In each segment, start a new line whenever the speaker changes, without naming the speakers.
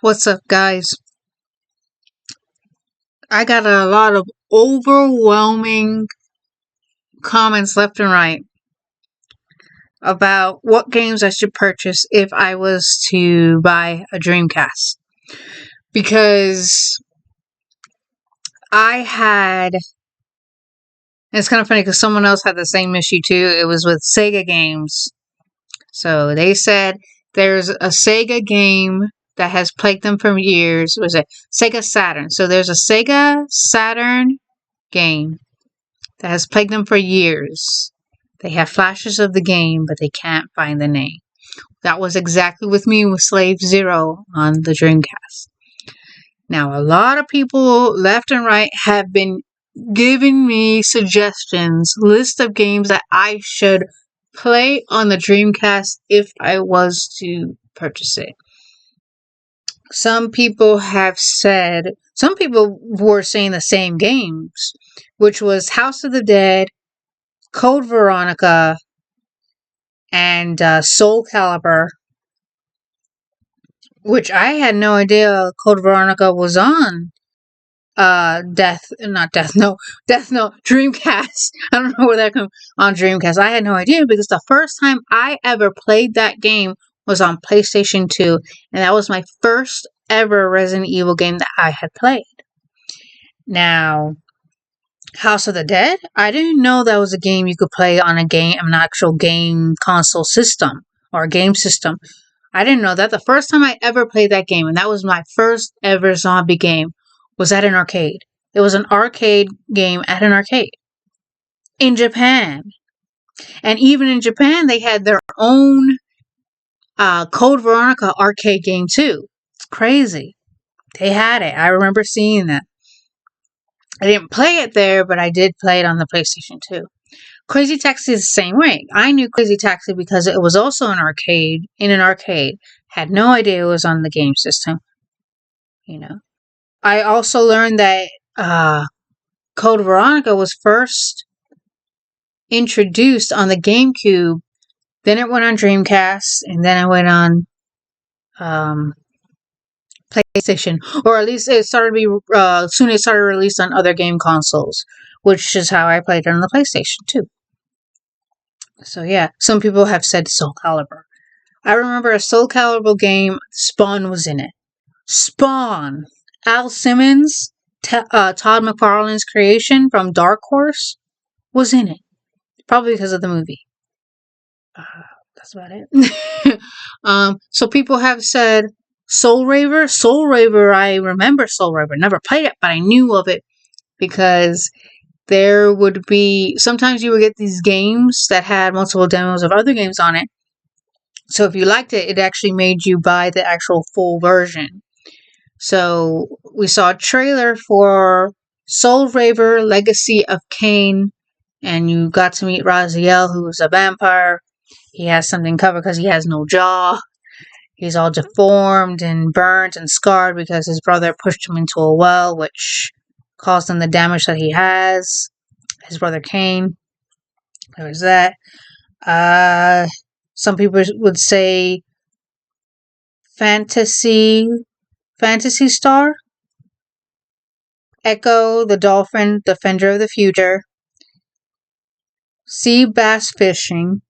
What's up, guys? I got a lot of overwhelming comments left and right about what games I should purchase if I was to buy a Dreamcast. Because I had, and it's kind of funny because someone else had the same issue too. It was with Sega games. So they said there's a Sega game that has plagued them for years. Was it Sega Saturn? So there's a Sega Saturn game that has plagued them for years. They have flashes of the game, but they can't find the name. That was exactly with me with Slave Zero on the Dreamcast. Now, a lot of people left and right have been giving me suggestions, list of games that I should play on the Dreamcast if I was to purchase it. Some people were saying the same games, which was House of the Dead, Code Veronica, and Soul Calibur, which I had no idea Code Veronica was on Death Note, Dreamcast. I don't know where that came on Dreamcast. I had no idea because the first time I ever played that game was on PlayStation 2, and that was my first ever Resident Evil game that I had played. Now, House of the Dead? I didn't know that was a game you could play on an actual game console system or a game system. I didn't know that. The first time I ever played that game, and that was my first ever zombie game, was at an arcade. It was an arcade game at an arcade in Japan. And even in Japan, they had their own Code Veronica arcade game too. It's crazy. They had it. I remember seeing that. I didn't play it there, but I did play it on the PlayStation 2. Crazy Taxi is the same way. I knew Crazy Taxi because it was also in an arcade. Had no idea it was on the game system. I also learned that Code Veronica was first introduced on the GameCube. Then it went on Dreamcast, and then it went on PlayStation, or at least it started to be soon. It started released on other game consoles, which is how I played it on the PlayStation 2. So yeah, some people have said Soul Calibur. I remember a Soul Calibur game. Spawn was in it. Spawn. Al Simmons, Todd McFarlane's creation from Dark Horse, was in it. Probably because of the movie. That's about it. So people have said Soul Raver. Soul Raver, I remember Soul Raver. Never played it, but I knew of it because there would be, sometimes you would get these games that had multiple demos of other games on it. So if you liked it, it actually made you buy the actual full version. So we saw a trailer for Soul Raver Legacy of Kain, and you got to meet Raziel, who is a vampire. He has something covered because he has no jaw. He's all deformed and burnt and scarred because his brother pushed him into a well, which caused him the damage that he has. His brother Kain. There was that. Some people would say Fantasy Star. Echo the Dolphin, Defender of the Future. Sea Bass Fishing.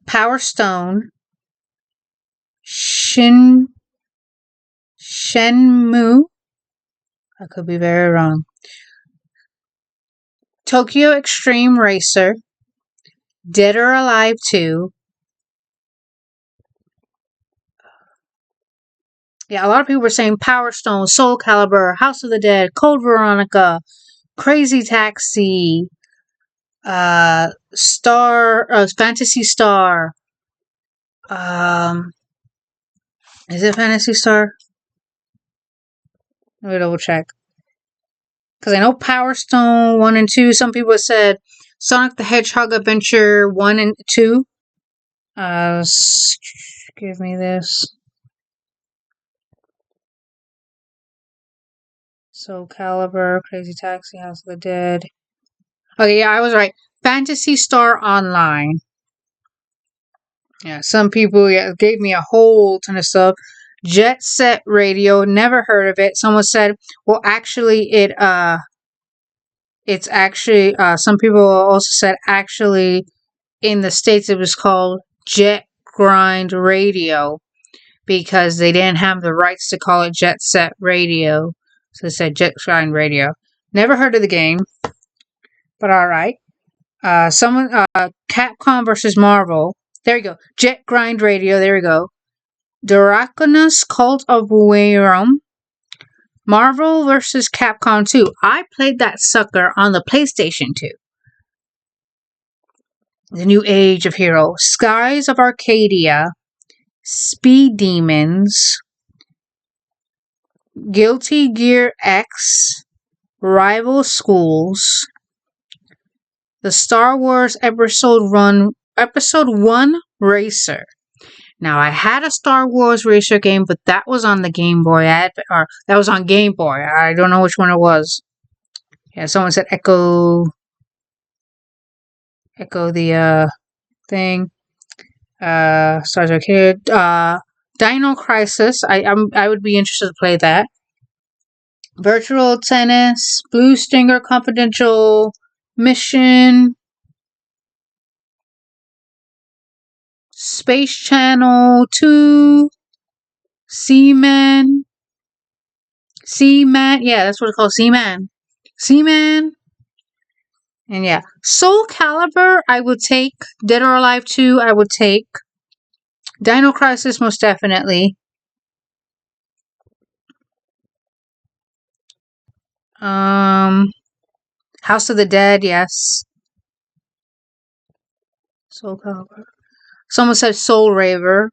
Power Stone. Shenmue. I could be very wrong. Tokyo Extreme Racer. Dead or Alive 2. Yeah, a lot of people were saying Power Stone, Soul Calibur, House of the Dead, Code Veronica, Crazy Taxi, Fantasy Star. Is it Fantasy Star? Let me double check. Because I know Power Stone 1 and 2. Some people said Sonic the Hedgehog Adventure 1 and 2. Give me this. Soul Calibur, Crazy Taxi, House of the Dead. Okay, yeah, I was right. Fantasy Star Online. Yeah, some people gave me a whole ton of stuff. Jet Set Radio, never heard of it. Someone said, well, actually, it's actually, some people also said, actually, in the States, it was called Jet Grind Radio because they didn't have the rights to call it Jet Set Radio. So they said Jet Grind Radio. Never heard of the game, but alright. Capcom versus Marvel. There you go. Jet Grind Radio. There we go. Draconis Cult of Wayrum. Marvel vs. Capcom 2. I played that sucker on the PlayStation 2. The New Age of Hero. Skies of Arcadia. Speed Demons. Guilty Gear X. Rival Schools. The Star Wars Episode 1 Racer. Now, I had a Star Wars Racer game, but that was on the Game Boy. That was on Game Boy. I don't know which one it was. Yeah, someone said Echo the thing. Star Wars Kid. Dino Crisis. I would be interested to play that. Virtual Tennis. Blue Stinger Confidential Mission. Space Channel 2, Seaman, yeah, that's what it's called, Seaman, and yeah, Soul Calibur, I would take, Dead or Alive 2, I would take, Dino Crisis, most definitely, House of the Dead, yes, Soul Calibur, someone said Soul Raver,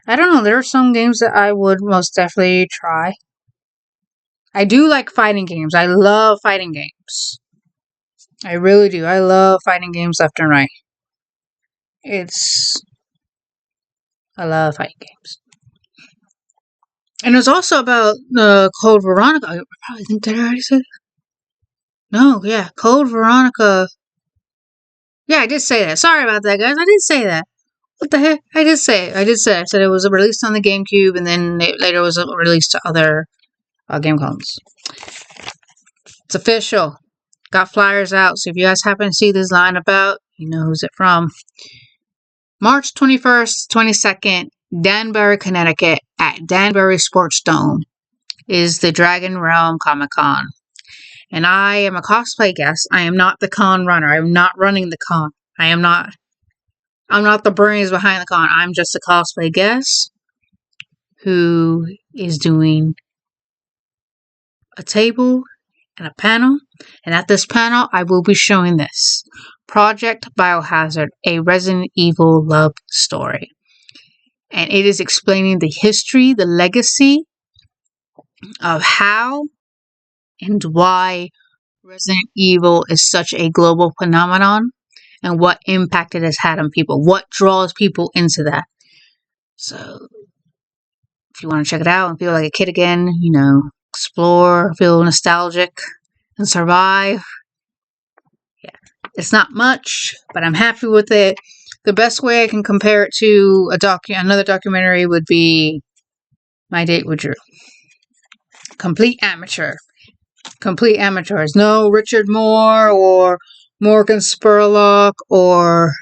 I don't know, there are some games that I would most definitely try. I do like fighting games. I love fighting games. I really do. I love fighting games left and right. I love fighting games. And it was also about Code Veronica. I probably think that I already said it. No, yeah, Code Veronica. Yeah, I did say that. Sorry about that, guys. I did say that. What the heck? I did say it. I said it was released on the GameCube, and then it later was released to other game consoles. It's official. Got flyers out, so if you guys happen to see this line about, you know who's it from. March 21st, 22nd, Danbury, Connecticut, at Danbury Sports Dome, is the Dragon Realm Comic Con. And I am a cosplay guest. I am not the con runner. I am not running the con. I'm not the brains behind the con. I'm just a cosplay guest who is doing a table and a panel. And at this panel, I will be showing this. Project Biohazard, a Resident Evil love story. And it is explaining the history, the legacy of how and why Resident Evil is such a global phenomenon and what impact it has had on people, what draws people into that. So, if you want to check it out and feel like a kid again, you know, explore, feel nostalgic, and survive. Yeah, it's not much, but I'm happy with it. The best way I can compare it to another documentary would be My Date with Drew. Complete amateurs. No Richard Moore or Morgan Spurlock or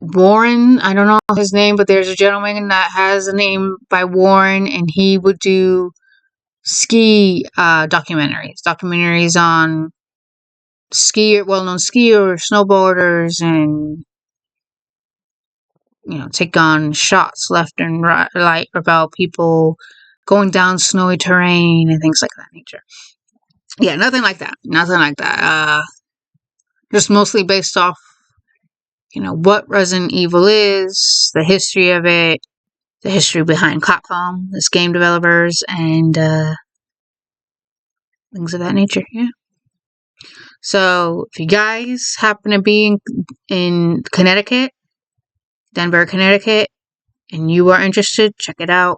Warren. I don't know his name, but there's a gentleman that has a name by Warren, and he would do ski documentaries on well-known skiers, snowboarders, and take on shots left and right about people going down snowy terrain and things like that nature. Yeah, nothing like that. Just mostly based off, what Resident Evil is, the history of it, the history behind Capcom, this game developers, and things of that nature. Yeah. So, if you guys happen to be in Connecticut, Danbury, Connecticut, and you are interested, check it out.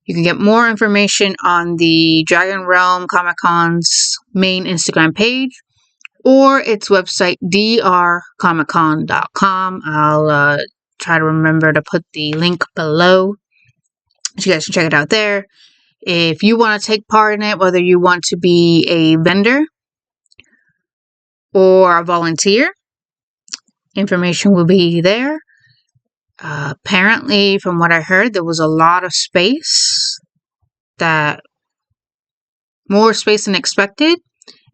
You can get more information on the Dragon Realm Comic Con's main Instagram page or its website, drcomiccon.com. I'll try to remember to put the link below so you guys can check it out there. If you want to take part in it, whether you want to be a vendor or a volunteer, information will be there. Apparently, from what I heard, there was a lot of space, more space than expected,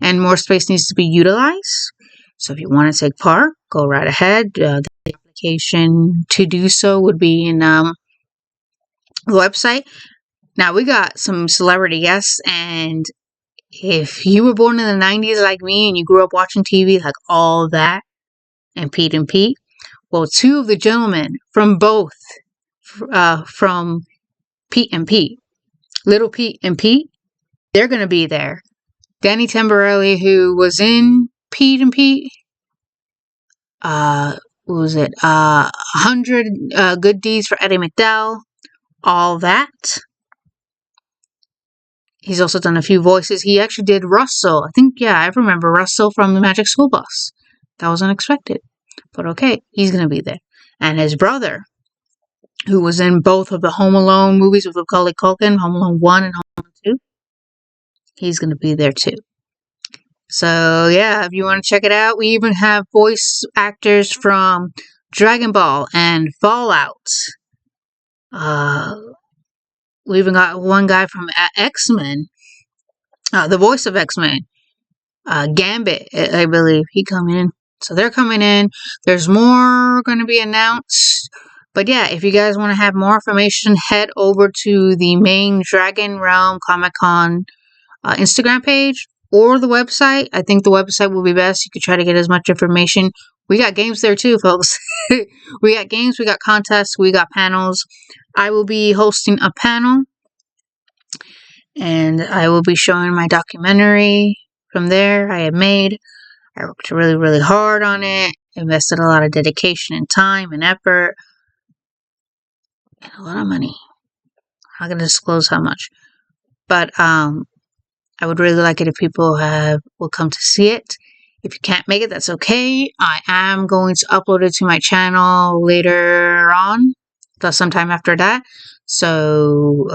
and more space needs to be utilized. So if you want to take part, go right ahead. The application to do so would be in the website. Now, we got some celebrity guests, and if you were born in the 90s like me and you grew up watching TV like All That and Pete, well, two of the gentlemen from Pete and Pete, Little Pete and Pete, they're going to be there. Danny Tamborelli, who was in Pete and Pete, what was it? 100 Good Deeds for Eddie McDowell, All That. He's also done a few voices. He actually did Russell. I remember Russell from the Magic School Bus. That was unexpected. But okay, he's going to be there. And his brother, who was in both of the Home Alone movies with Macaulay Culkin, Home Alone 1 and Home Alone 2, he's going to be there too. So yeah, if you want to check it out, we even have voice actors from Dragon Ball and Fallout. We even got one guy from X-Men, the voice of X-Men, Gambit, I believe. He coming in. So they're coming in. There's more going to be announced. But yeah, if you guys want to have more information, head over to the main Dragon Realm Comic Con Instagram page or the website. I think the website will be best. You could try to get as much information. We got games there too, folks. We got games, we got contests, we got panels. I will be hosting a panel, and I will be showing my documentary from there I have made. I worked really, really hard on it, invested a lot of dedication and time and effort, and a lot of money. I'm not going to disclose how much, but I would really like it if people will come to see it. If you can't make it, that's okay. I am going to upload it to my channel later on, sometime after that. So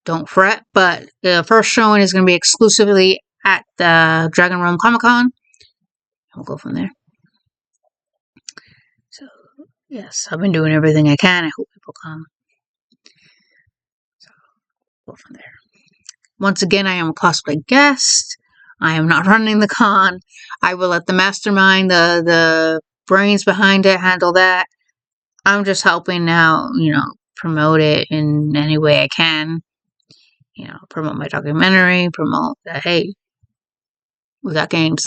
don't fret. But the first showing is going to be exclusively at the Dragon Realm Comic Con. We'll go from there. So yes, I've been doing everything I can. I hope people come. So we'll go from there. Once again, I am a cosplay guest. I am not running the con. I will let the mastermind, the brains behind it, handle that. I'm just helping out, promote it in any way I can. Promote my documentary, promote that, hey, we got games.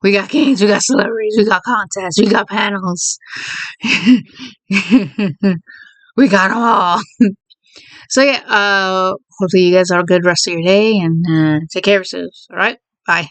We got games, we got celebrities, we got contests, we got panels. We got them all. So yeah, hopefully you guys have a good rest of your day, and take care of yourselves. All right, bye.